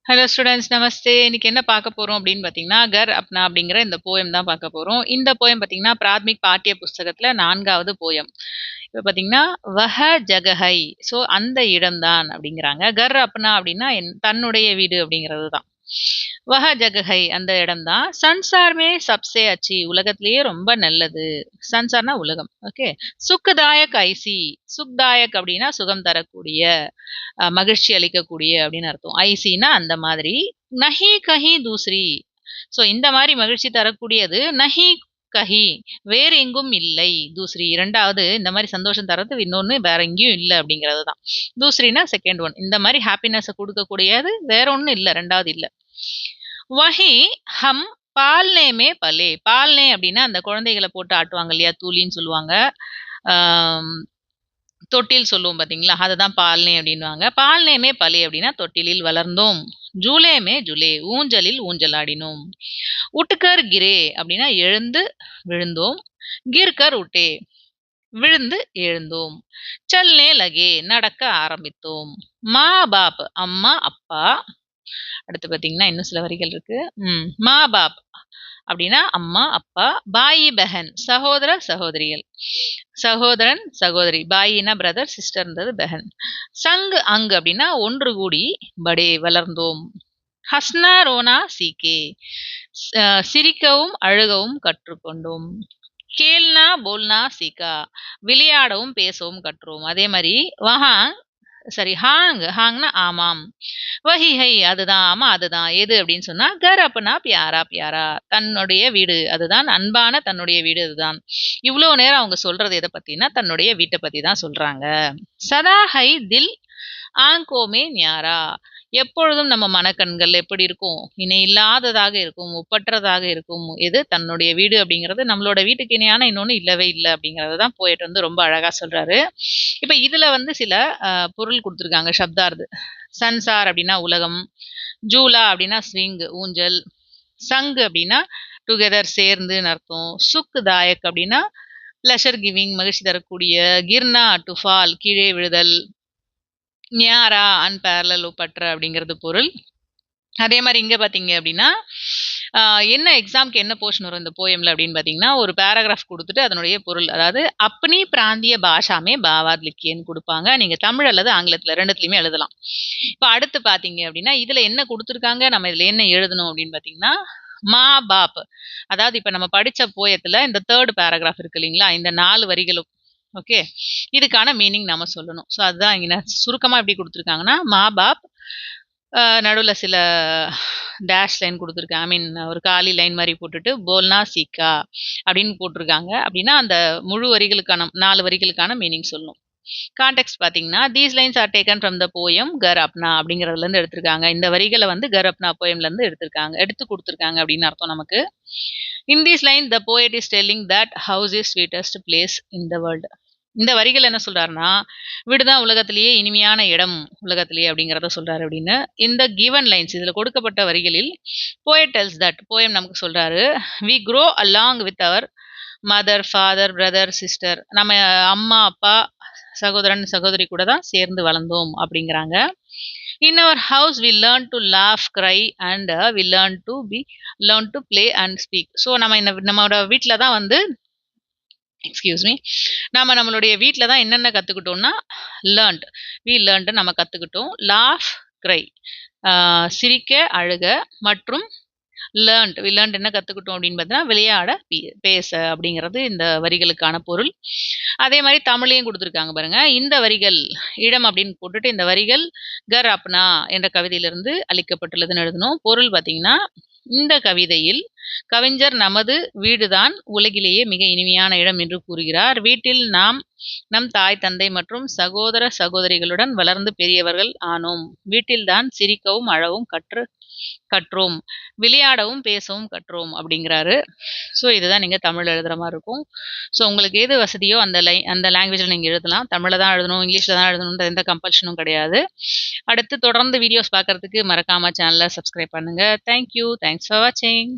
Hello students நமஸ்தே. இன்னைக்கு என்ன பார்க்க போறோம் அப்படின்னு பார்த்தீங்கன்னா, கர் அப்னா அப்படிங்கிற இந்த போயம் தான் பார்க்க போறோம். இந்த போயம் பார்த்தீங்கன்னா, பிராத்மிக் பாட்டிய புஸ்தகத்துல 4வது போயம். இப்ப பார்த்தீங்கன்னா, வஹ ஜகஹை. ஸோ அந்த இடம்தான் அப்படிங்கிறாங்க. கர் அப்னா அப்படின்னா தன்னுடைய வீடு அப்படிங்கிறது தான். வஹ ஜகஹை அந்த இடம்தான். சன்சார் மே சப்சே அச்சி உலகத்திலேயே ரொம்ப நல்லது. சன்சார்னா உலகம். ஓகே. சுக்தாயக் ஐசி. சுக்தாயக் அப்படின்னா சுகம் தரக்கூடிய, மகிழ்ச்சி அளிக்கக்கூடிய அப்படின்னு அர்த்தம். ஐசின்னா அந்த மாதிரி. நஹி கஹி தூஸ்ரி. ஸோ இந்த மாதிரி மகிழ்ச்சி தரக்கூடியது நஹி கஹி வேறு எங்கும் இல்லை. தூஸ்ரி 2வது இந்த மாதிரி சந்தோஷம் தரது இன்னொன்னு வேற எங்கேயும் இல்லை அப்படிங்கிறது தான். தூஸ்ரினா செகண்ட் ஒன். இந்த மாதிரி ஹாப்பினஸ் கொடுக்கக்கூடியது வேற ஒன்றும் இல்லை, 2வது இல்லை. வஹி ஹம் பால்னேமே பலே. பால்னே அப்படின்னா அந்த குழந்தைகளை போட்டு ஆட்டுவாங்க இல்லையா, தூளின்னு சொல்லுவாங்க. ஆம், தொட்டில் சொல்லுவோம் பாத்தீங்களா, அதுதான் பால்னே அப்படின்னுவாங்க. பால்னேமே பலே அப்படின்னா தொட்டிலில் வளர்ந்தோம். ஜூலேமே ஜுலே ஊஞ்சலில் ஊஞ்சலாடினோம். உட்டுக்கர் கிரே அப்படின்னா எழுந்து விழுந்தோம். கிர்கர் உட்டே விழுந்து எழுந்தோம். சல்னே லகே நடக்க ஆரம்பித்தோம். மா பாப் அம்மா அப்பா. அடுத்து பாத்தீங்கன்னா இன்னும் சில வரிகள் இருக்கு. மா பாப் அப்படின்னா அம்மா அப்பா. பாயி பெஹன் சகோதர சகோதரிகள். சகோதரன் சகோதரி. பாயினா பிரதர், சிஸ்டர்ன்றது பெஹன். சங் அங் அப்படின்னா ஒன்று கூடி. படே வளர்ந்தோம். ஹஸ்னா ரோனா சீக்கே சிரிக்கவும் அழுகவும் கற்றுக்கொண்டோம். கேல்னா போல்னா சீக்கா விளையாடவும் பேசவும் கற்றோம். அதே மாதிரி வஹாங் சரி ஹாங் ஹாங்னா ஆமாம். வஹி ஹை அதுதான், ஆமா அதுதான். எது அப்படின்னு சொன்னா கர் அப்பனா பியாரா பியாரா தன்னுடைய வீடு அதுதான், அன்பான தன்னுடைய வீடு அதுதான். இவ்வளவு நேரம் அவங்க சொல்றது எதை பத்தினா தன்னுடைய வீட்டை பத்தி தான் சொல்றாங்க. சதா ஹை தில் ஆங்கோமே ஞாரா எப்பொழுதும் நம்ம மனக்கண்கள் எப்படி இருக்கும், இணை இல்லாததாக இருக்கும், ஒப்பற்றதாக இருக்கும். எது தன்னுடைய வீடு அப்படிங்கிறது. நம்மளோட வீட்டுக்கு இணையான இன்னொன்னு இல்லவே இல்லை அப்படிங்கறது தான் போயிட்டு வந்து ரொம்ப அழகா சொல்றாரு. இப்ப இதுல வந்து சில பொருள் கொடுத்துருக்காங்க, சப்தார்த்து. சன்சார் அப்படின்னா உலகம். ஜூலா அப்படின்னா ஸ்விங் ஊஞ்சல். சங்கு அப்படின்னா டுகெதர் சேர்ந்துன்னு அர்த்தம். சுக் தாயக் அப்படின்னா பிளஷர் கிவிங் மகிழ்ச்சி தரக்கூடிய. கிர்னா டு ஃபால் கீழே விழுதல். ஞாரா அன்பேரலல் ஒப்பற்ற அப்படிங்கிறது பொருள். அதே மாதிரி இங்க பாத்தீங்க அப்படின்னா என்ன எக்ஸாம்க்கு என்ன போர்ஷன் வரும் இந்த போயம்ல அப்படின்னு பாத்தீங்கன்னா, ஒரு பேராகிராஃப் கொடுத்துட்டு அதனுடைய பொருள், அதாவது அப்பனி பிராந்திய பாஷாமே பாவாத் லிக்கியன்னு கொடுப்பாங்க. நீங்க தமிழ் அல்லது ஆங்கிலத்துல ரெண்டுத்துலயுமே எழுதலாம். இப்ப அடுத்து பாத்தீங்க அப்படின்னா இதுல என்ன கொடுத்துருக்காங்க, நம்ம இதுல என்ன எழுதணும் அப்படின்னு பாத்தீங்கன்னா, மா பாப். அதாவது இப்ப நம்ம படிச்ச போயத்துல இந்த 3rd பேராகிராஃப் இருக்கு இல்லைங்களா, இந்த 4 வரிகளும் ஓகே, இதுக்கான மீனிங் நம்ம சொல்லணும். ஸோ அதுதான் இங்க சுருக்கமா எப்படி கொடுத்துருக்காங்கன்னா, மா பாப் நடுவுல சில டேஷ் லைன் கொடுத்துருக்காங்க. ஐ மீன் ஒரு காலி லைன் மாதிரி போட்டுட்டு போல்னா சீக்கா அப்படின்னு போட்டிருக்காங்க. அப்படின்னா அந்த முழு வரிகளுக்கான 4 வரிகளுக்கான மீனிங் சொல்லணும். கான்டெக்ஸ்ட் பாத்தீங்கன்னா, these lines are taken from the poem கர் அப்னா அப்படிங்கிறதுல இருந்து எடுத்திருக்காங்க. இந்த வரிகளை வந்து கர் அப்னா போயம்ல இருந்து எடுத்து கொடுத்துருக்காங்க அப்படின்னு அர்த்தம் நமக்கு. In these line the poet is telling that house is sweetest place in the world. இந்த வரிகள் என்ன சொல்றாருன்னா, வீடுதான் உலகத்திலேயே இனிமையான இடம் உலகத்திலேயே அப்படிங்கிறத சொல்றாரு அப்படின்னு. இந்த கிவன் லைன்ஸ் இதுல கொடுக்கப்பட்ட வரிகளில் போயட் டெல்ஸ் தட் போயம் நமக்கு சொல்றாரு, we grow along with our mother father brother sister. நம்ம அம்மா அப்பா சகோதரன் சகோதரி கூட தான் சேர்ந்து வளர்ந்தோம் அப்படிங்கிறாங்க. In our house we learn to laugh cry and we learn to play and speak. So நம்மளோட வீட்டில் தான் வந்து நாம நம்மளுடைய வீட்டில் தான் என்னென்ன கற்றுக்கிட்டோம்னா, லேர்ன்ட் நம்ம கற்றுக்கிட்டோம். லாஃப் கிரை சிரிக்க அழுக மற்றும் வி லேர்ன்ட் என்ன கற்றுக்கிட்டோம் அப்படின்னு பார்த்தீங்கன்னா விளையாட பேச அப்படிங்கிறது இந்த வரிகளுக்கான பொருள். அதே மாதிரி தமிழையும் கொடுத்துருக்காங்க பாருங்க. இந்த வரிகள் இடம் அப்படின்னு போட்டுட்டு இந்த வரிகள் கர் அப்னா என்ற கவிதையிலிருந்து அளிக்கப்பட்டுள்ளதுன்னு எழுதணும். பொருள் பார்த்தீங்கன்னா, இந்த கவிதையில் கவிஞர் நமது வீடுதான் உலகிலேயே மிக இனிமையான இடம் என்று கூறுகிறார். வீட்டில் நாம் நம் தாய் தந்தை மற்றும் சகோதர சகோதரிகளுடன் வளர்ந்து பெரியவர்கள் ஆனோம். வீட்டில்தான் சிரிக்கவும் அழவும் கற்றோம், விளையாடவும் பேசவும் கற்றோம் அப்படிங்கிறாரு. ஸோ இதுதான் நீங்க தமிழ் எழுதுற மாதிரி இருக்கும். ஸோ உங்களுக்கு எது வசதியோ அந்த லாங்குவேஜில் நீங்க எழுதலாம். தமிழில் தான் எழுதணும், இங்கிலீஷில் தான் எழுதணுன்ற எந்த கம்பல்ஷனும் கிடையாது. அடுத்து தொடர்ந்து வீடியோஸ் பார்க்கறதுக்கு மறக்காம சேனலை சப்ஸ்கிரைப் பண்ணுங்க. தேங்க்யூ. தேங்க்ஸ் ஃபார் வாட்சிங்.